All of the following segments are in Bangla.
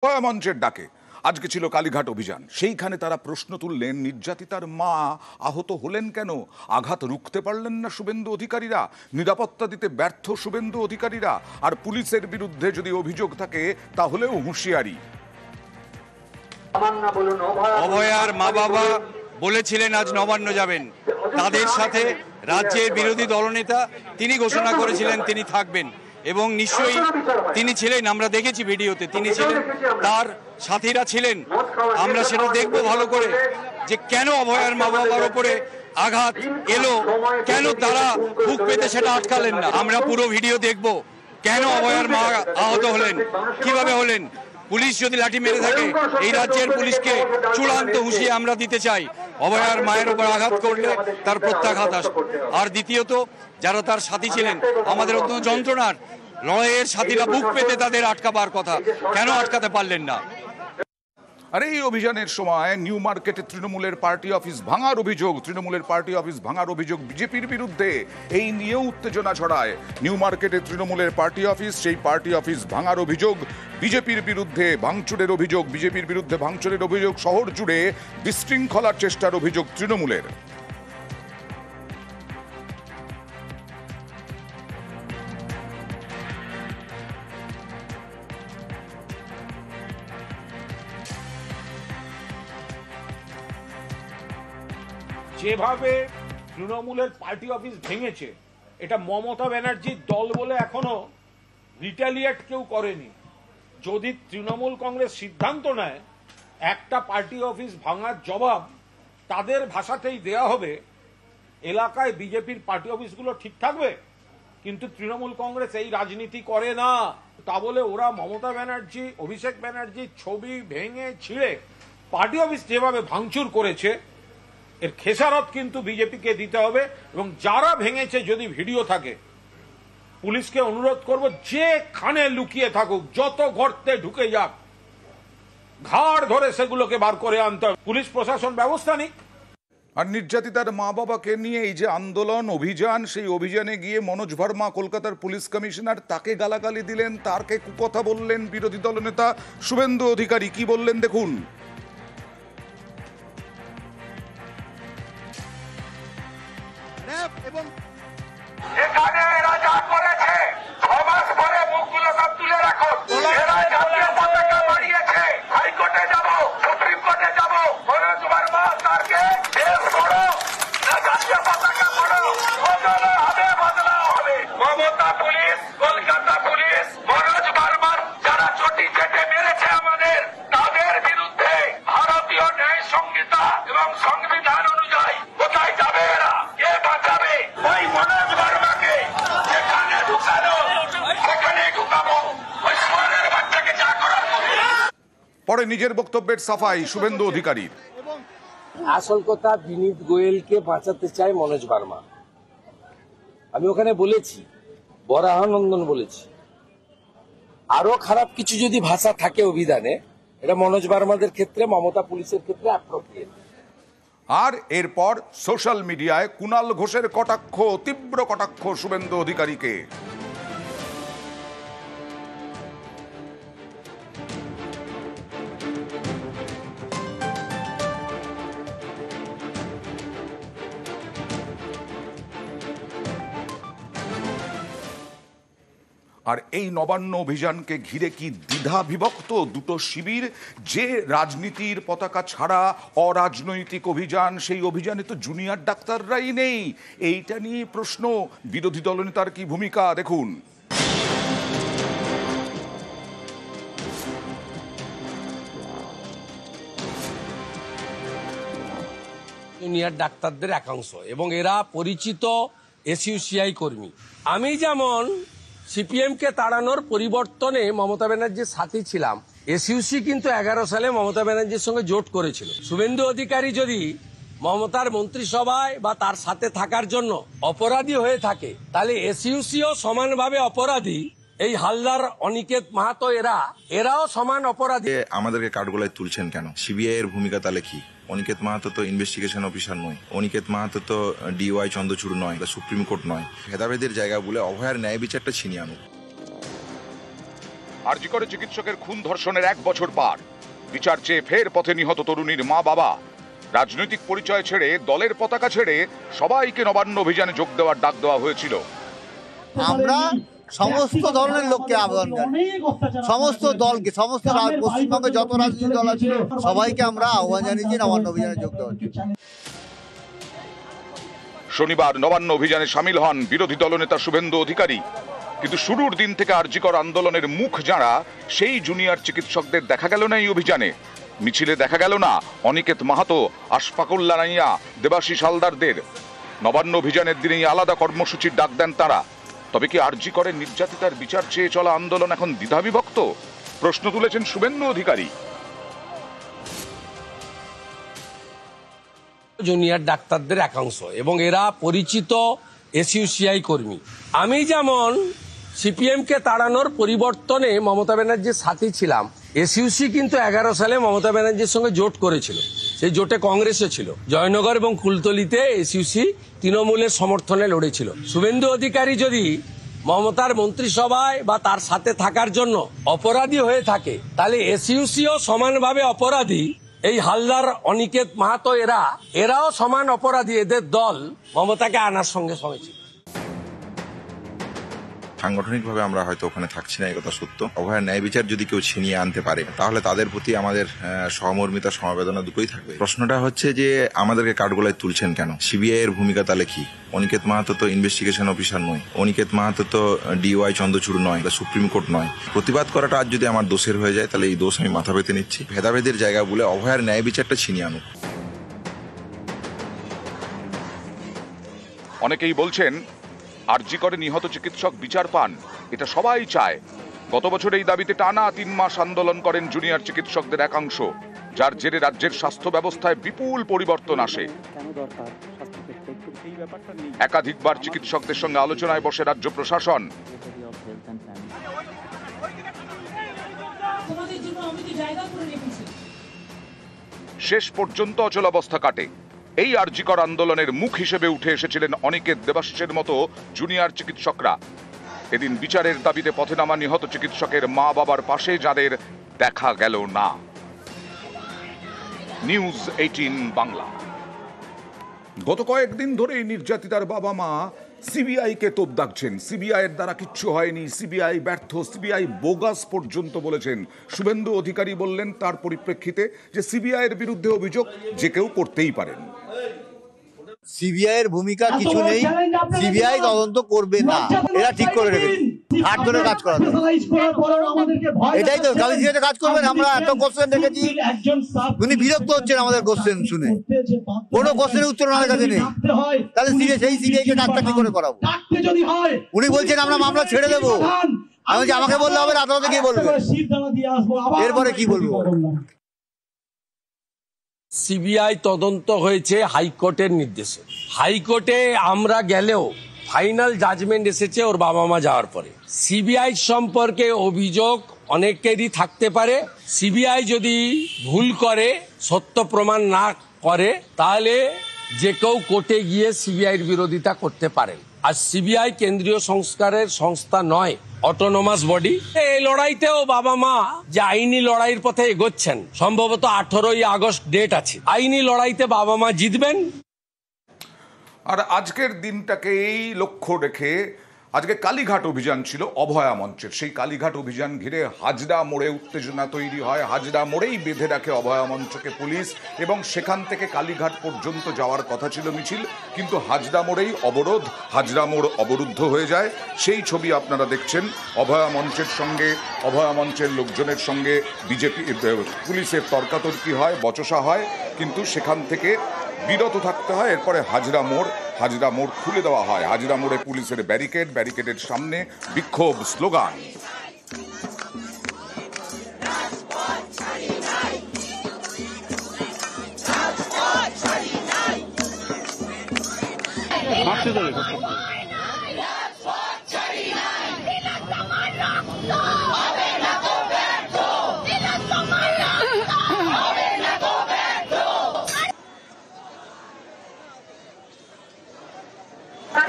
মঞ্চের ডাকে আজকে ছিল কালীঘাট অভিযান। সেইখানে তারা প্রশ্ন তুললেন, নির্যাতিতার মা আহত হলেন কেন? আঘাত রুখতে পারলেন না শুভেন্দু অধিকারীরা? নিরাপত্তা দিতে ব্যর্থ শুভেন্দু অধিকারীরা? আর পুলিশের বিরুদ্ধে যদি অভিযোগ থাকে তাহলেও হুঁশিয়ারি। অভয়ার মা বাবা বলেছিলেন আজ নবান্ন যাবেন, তাদের সাথে রাজ্যের বিরোধী দলনেতা তিনি ঘোষণা করেছিলেন তিনি থাকবেন এবং নিশ্চয়ই তিনি ছিলেন, আমরা দেখেছি ভিডিওতে তিনি ছিলেন, তার সাথীরা ছিলেন। আমরা সেটা দেখব ভালো করে যে কেন অভয়ার মা বাবার ওপরে আঘাত এলো, কেন তারা বুক পেতে সেটা আটকালেন না। আমরা পুরো ভিডিও দেখব, কেন অভয়ার মা আহত হলেন, কিভাবে হলেন। পুলিশ যদি লাঠি মেরে থাকে, এই রাজ্যের পুলিশকে চূড়ান্ত হুঁশিয়ারি আমরা দিতে চাই, অভয়ার মায়ের উপর আঘাত করলে তার প্রত্যাঘাত আসবে। আর দ্বিতীয়ত, যারা তার সাথী ছিলেন, আমাদের অত্যন্ত যন্ত্রণার লড়াইয়ের সাথীরা বুক পেতে তাদের আটকাবার কথা, কেন আটকাতে পারলেন না? আর এই অভিযানের সময় নিউ মার্কেটে তৃণমূলের পার্টি অফিস ভাঙার অভিযোগ, তৃণমূলের পার্টি অফিস ভাঙার অভিযোগ বিজেপির বিরুদ্ধে। এই নিয়েও উত্তেজনা ছড়ায়। নিউ মার্কেটে তৃণমূলের পার্টি অফিস, সেই পার্টি অফিস ভাঙার অভিযোগ বিজেপির বিরুদ্ধে, ভাঙচুরের অভিযোগ বিজেপির বিরুদ্ধে, ভাঙচুরের অভিযোগ, শহর জুড়ে বিশৃঙ্খলার চেষ্টার অভিযোগ তৃণমূলের। যেভাবে তৃণমূলের পার্টি অফিস ভেঙেছে, এটা মমতা ব্যানার্জির দল বলে এখনো রিটালিয়েট কেউ করেনি। যদি তৃণমূল কংগ্রেস সিদ্ধান্ত নেয় একটা পার্টি অফিস ভাঙার জবাব তাদের ভাষাতেই দেয়া হবে, এলাকায় বিজেপির পার্টি অফিসগুলো ঠিক থাকবে। কিন্তু তৃণমূল কংগ্রেস এই রাজনীতি করে না। তা বলে ওরা মমতা ব্যানার্জি, অভিষেক ব্যানার্জির ছবি ভেঙে ছিঁড়ে পার্টি অফিস যেভাবে ভাঙচুর করেছে, এর খেসারত কিন্তু বিজেপিকে দিতে হবে। এবং যারা ভেঙেছে, যদি ভিডিও থাকে, পুলিশকে অনুরোধ করব যেখানে লুকিয়ে থাকুক, যত গর্তে ঢুকে যাক, ঘাড় ধরে সেগুলোকে বার করে আনতে হবে। পুলিশ প্রশাসন ব্যবস্থা নিক। আর নির্যাতিতার মা বাবাকে নিয়ে এই যে আন্দোলন অভিযান, সেই অভিযানে গিয়ে মনোজ ভার্মা, কলকাতার পুলিশ কমিশনার, তাকে গালাগালি দিলেন, তারকে কুকথা বললেন বিরোধী দলনেতা শুভেন্দু অধিকারী। কি বললেন দেখুন। এখানে এরা যা করেছে, 6 মাস পরে মুখগুলো সব তুলে রাখো। এরা জাতীয় পতাকা মারিয়েছে। হাইকোর্টে যাব, সুপ্রিম কোর্টে যাব, মনোজ ভার্মা তারকে কেস করো না, জাতীয় পতাকা করো, বদলা হবে, বদলা হবে। মমতা পুলিশ, কলকাতা পুলিশ, মনোজ ভার্মার যারা চটি চেটে মেরেছে আমাদের, তাদের বিরুদ্ধে ভারতীয় ন্যায় সংহিতা এবং সংবিধান অনুযায়ী কোথায় যাবে এরা? কে বাঁচাবে? ওই মনোজ ভার্মাকে যেখানে ঢুকানো সেখানে ঢুকাবো। ওই সোয়ারের বাচ্চাকে যা করার করবে। পরে নিজের বক্তব্যের সাফাই শুভেন্দু অধিকারীর। আসল কথা, বিনীত গোয়েলকে বাঁচাতে চায় মনোজ ভার্মা। আমি ওখানে বলেছি, বরাহানন্দন বলেছি, আরো খারাপ কিছু যদি ভাষা থাকে অভিধানে, এটা মনোজ ভার্মাদের ক্ষেত্রে, মমতা পুলিশের ক্ষেত্রে অ্যাপ্রোপ্রিয়েট। আর এরপর সোশ্যাল মিডিয়ায় কুণাল ঘোষের কটাক্ষ, তীব্র কটাক্ষ শুভেন্দু অধিকারীকে। আর এই নবান্ন অভিযানকে ঘিরে কি দ্বিধা বিভক্ত দুটো শিবির? যে রাজনীতির পতাকা ছাড়া অরাজনৈতিক অভিযান, সেই অভিযানে তো জুনিয়র ডাক্তাররাই নেই। এইটা নিয়ে প্রশ্ন, বিরোধী দলনেতার কি ভূমিকা দেখুন। জুনিয়র ডাক্তারদের একাংশ, এবং এরা পরিচিত এসইউসিআই কর্মী। আমি যেমন সিপিএম কে তাড়ানোর পরিবর্তনে মমতা ব্যানার্জির সাথী ছিলাম, এসইউসি কিন্তু 11 সালে মমতা ব্যানার্জির সঙ্গে জোট করেছিল। শুভেন্দু অধিকারী যদি মমতার মন্ত্রিসভায় বা তার সাথে থাকার জন্য অপরাধী হয়ে থাকে, তাহলে এসইউসিও সমানভাবে অপরাধী। এই হালদার, অনিকেত মাহাতো, এরাও সমান অপরাধী। আমাদেরকে কাঠগোলায় তুলছেন কেন? সিবিআই এর ভূমিকা তাহলে কি? অনিকেত মাহাতো তো ইনভেস্টিগেশন অফিসার নয়, অনিকেত মাহাতো তো ডিওয়াই চন্দ্রচূড় নয়, সুপ্রিম কোর্ট নয়। ভেদাভেদের জায়গা বলে অভয়ার ন্যায় বিচারটা ছিনিয়ে আনুক। আরজি করে চিকিৎসকের খুন ধর্ষণের 1 বছর পার, বিচার চেয়ে ফের পথে নিহত তরুণীর মা বাবা। রাজনৈতিক পরিচয় ছেড়ে, দলের পতাকা ছেড়ে সবাইকে নবান্ন অভিযানে যোগ দেওয়ার ডাক দেওয়া হয়েছিল। আমরা সমস্ত ধরনের লোককে আহ্বান জানাই, সমস্ত দলকে, সমস্ত পশ্চিমবঙ্গে যত রাজনৈতিক দল আছে সবাইকে আমরা আহ্বান জানিয়েছি নবান্ন অভিযানে যোগ দেওয়ার জন্য। শনিবার নবান্ন অভিযানে সামিল হন বিরোধী দলনেতা শুভেন্দু অধিকারী। কিন্তু শুরুর দিন থেকে আরজিকর আন্দোলনের মুখ যাঁরা, সেই জুনিয়র চিকিৎসকদের দেখা গেল না এই অভিযানে। মিছিলে দেখা গেল না অনিকেত মাহাতো, আশফাকুল্লা নাইয়া, দেবাশিস হালদারদের। নবান্ন অভিযানের দিনেই আলাদা কর্মসূচির ডাক দেন তারা। তবে কি আরজিকরের নির্যাতিতার বিচার চেয়ে চলা আন্দোলন এখন দ্বিধাবিভক্ত? প্রশ্ন তুলেছেন শুভেন্দু অধিকারী। জুনিয়র ডাক্তারদের একাংশ এবং এরা পরিচিত এসইউসিআই কর্মী। আমি যেমন সিপিএম কে তাড়ানোর পরিবর্তনে মমতা ব্যানার্জির সাথী ছিলাম, এসইউসি কিন্তু 11 সালে মমতা ব্যানার্জির সঙ্গে জোট করেছিল। সেই জোটে কংগ্রেসও ছিল। জয়নগর এবং কুলতলিতে এসইউসি তৃণমূলের সমর্থনে লড়েছিল। শুভেন্দু অধিকারী যদি মমতার মন্ত্রিসভায় বা তার সাথে থাকার জন্য অপরাধী হয়ে থাকে, তাহলে এসইউসিও সমানভাবে অপরাধী। এই হালদার, অনিকেত মাহাতো এরাও সমান অপরাধী। এদের দল মমতাকে আনার সঙ্গে সঙ্গে ছিল। সাংগঠনিকভাবে আমরা হয়তো ওখানে থাকছি না, এই কথা সত্য। অভয়ার ন্যায় বিচার যদি কেউ ছিনিয়ে আনতে পারে, তাহলে তাদের প্রতি আমাদের সহমর্মিতা, সমবেদনা দুটোই থাকবে। প্রশ্নটা হচ্ছে যে আমাদেরকে কাঠগোলায় তুলছেন কেন? সিবিআই এর ভূমিকা তাহলে কি? অনিকেত মাহাতো তো ইনভেস্টিগেশন অফিসার নয়, অনিকেত মাহাতো তো ডিওয়াই চন্দ্রচূড় নয়, সুপ্রিম কোর্ট নয়। প্রতিবাদ করাটা আজ যদি আমার দোষের হয়ে যায়, তাহলে এই দোষ আমি মাথা পেতে নিচ্ছি। ভেদাভেদের জায়গা বলে অভয়ার ন্যায় বিচারটা ছিনিয়ে আনুক। অনেকেই বলছেন আরজি করে নিহত চিকিৎসক বিচার পান, এটা সবাই চায়। গত বছর এই দাবিতে টানা 3 মাস আন্দোলন করেন জুনিয়র চিকিৎসকদের একাংশ, যার জেরে রাজ্যের স্বাস্থ্য ব্যবস্থায় বিপুল পরিবর্তন আসে। একাধিকবার চিকিৎসকদের সঙ্গে আলোচনায় বসে রাজ্য প্রশাসন। শেষ পর্যন্ত অচলাবস্থা কাটে। এই আরজিকর আন্দোলনের মুখ হিসেবে উঠে এসেছিলেন অনিকেত, দেবাশিসের মতো জুনিয়র চিকিৎসকরা। এদিন বিচারের দাবিতে পথে নামা নিহত চিকিৎসকের মা বাবার পাশে যাদের দেখা গেল না। নিউজ 18 বাংলা। গত কয়েকদিন ধরে নির্যাতিতার বাবা মা সিবিআই কে তোপ দাগছেন। সিবিআই এর দ্বারা কিচ্ছু হয়নি, সিবিআই ব্যর্থ, সিবিআই বোগাস পর্যন্ত বলেছেন। শুভেন্দু অধিকারী বললেন তার পরিপ্রেক্ষিতে যে সিবিআই এর বিরুদ্ধে অভিযোগ যে কেউ করতেই পারেন। সিবিআই এর ভূমিকা কিছু নেই, সিবিআই তদন্ত করবে না, এরা ঠিক করে রেখেছে। হাত ধরে কাজ করা, এটাই তো সিবিআই কাজ করবেন। আমরা এত কোশ্চেন দেখেছি, উনি বিরক্ত হচ্ছেন আমাদের কোশ্চেন শুনে। কোনো কোশ্চেনের উত্তর আমাদের কাছে নেই, তাহলে সেই সিবিআই কে কাজটা কি করে করাবো? উনি বলছেন আমরা মামলা ছেড়ে দেবো। আমি যে আমাকে বললে হবে, আদালতে গিয়ে বলবে, এরপরে কি বলবো? সিবিআই তদন্ত হয়েছে হাইকোর্টের নির্দেশে। হাইকোর্টে আমরা গেলেও ফাইনাল জাজমেন্ট এসেছে ওর বাবা মা যাওয়ার পরে। সিবিআই সম্পর্কে অভিযোগ অনেকেরই থাকতে পারে। সিবিআই যদি ভুল করে, সত্য প্রমাণ না করে, তাহলে যে কেউ কোর্টে গিয়ে সিবিআইয়ের বিরোধিতা করতে পারেন। আর সিবিআই কেন্দ্রীয় সংস্কারের সংস্থা নয়, অটোনোমাস বডি। এই লড়াইতেও বাবা মা যে আইনি লড়াইয়ের পথে এগোচ্ছেন, সম্ভবত 18ই আগস্ট ডেট আছে, আইনি লড়াইতে বাবা মা জিতবেন। আর আজকের দিনটাকে এই লক্ষ্য রেখে আজকে কালীঘাট অভিযান ছিল অভয়া মঞ্চের। সেই কালীঘাট অভিযান ঘিরে হাজরা মোড়ে উত্তেজনা তৈরি হয়। হাজরা মোড়েই বেঁধে রাখে অভয়া মঞ্চকে পুলিশ এবং সেখান থেকে কালীঘাট পর্যন্ত যাওয়ার কথা ছিল মিছিল, কিন্তু হাজরা মোড়েই অবরোধ। হাজরা মোড় অবরুদ্ধ হয়ে যায়। সেই ছবি আপনারা দেখছেন। অভয়া মঞ্চের সঙ্গে, অভয়া মঞ্চের লোকজনের সঙ্গে বিজেপি পুলিশের তর্কাতর্কি হয়, বচসা হয়, কিন্তু সেখান থেকে বিরত থাকতে হয়। এরপরে হাজরা মোড় খুলে দেওয়া হয়। হাজরা মোড়ে পুলিশের ব্যারিকেডের সামনে বিক্ষোভ, স্লোগান।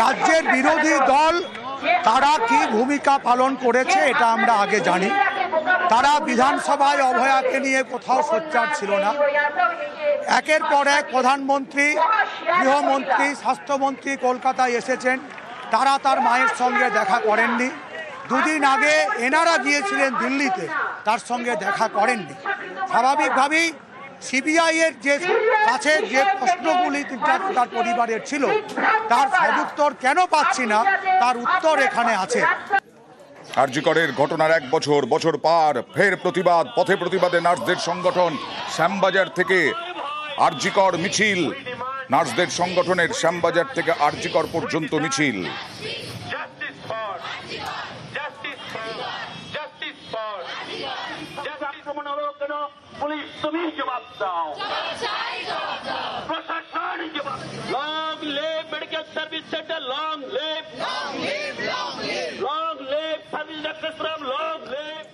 রাজ্যের বিরোধী দল তারা কি ভূমিকা পালন করেছে এটা আমরা আগে জানি। তারা বিধানসভায় অভয়াকে নিয়ে কোথাও সোচ্চার ছিল না। একের পর এক প্রধানমন্ত্রী, গৃহমন্ত্রী, স্বাস্থ্যমন্ত্রী কলকাতায় এসেছেন, তারা তার মায়ের সঙ্গে দেখা করেননি। দুদিন আগে এনারা গিয়েছিলেন দিল্লিতে, তার সঙ্গে দেখা করেননি। স্বাভাবিকভাবেই সিবিআই এর যে কাছে যে প্রশ্নগুলি তার পরিবারের ছিল, তার সদুত্তর কেন পাচ্ছি না, তার উত্তর এখানে আছে। আরজি করের ঘটনার 1 বছর পার, ফের প্রতিবাদ, পথে প্রতিবাদে নার্সদের সংগঠন। শ্যামবাজার থেকে আরজি কর মিছিল, নার্সদের সংগঠনের শ্যামবাজার থেকে আরজি কর পর্যন্ত মিছিল। পুলিশ তুমি জবাব দাও, প্রশাসন জবাব। Long live medical service centre, long live, long live, long live service doctor, long live.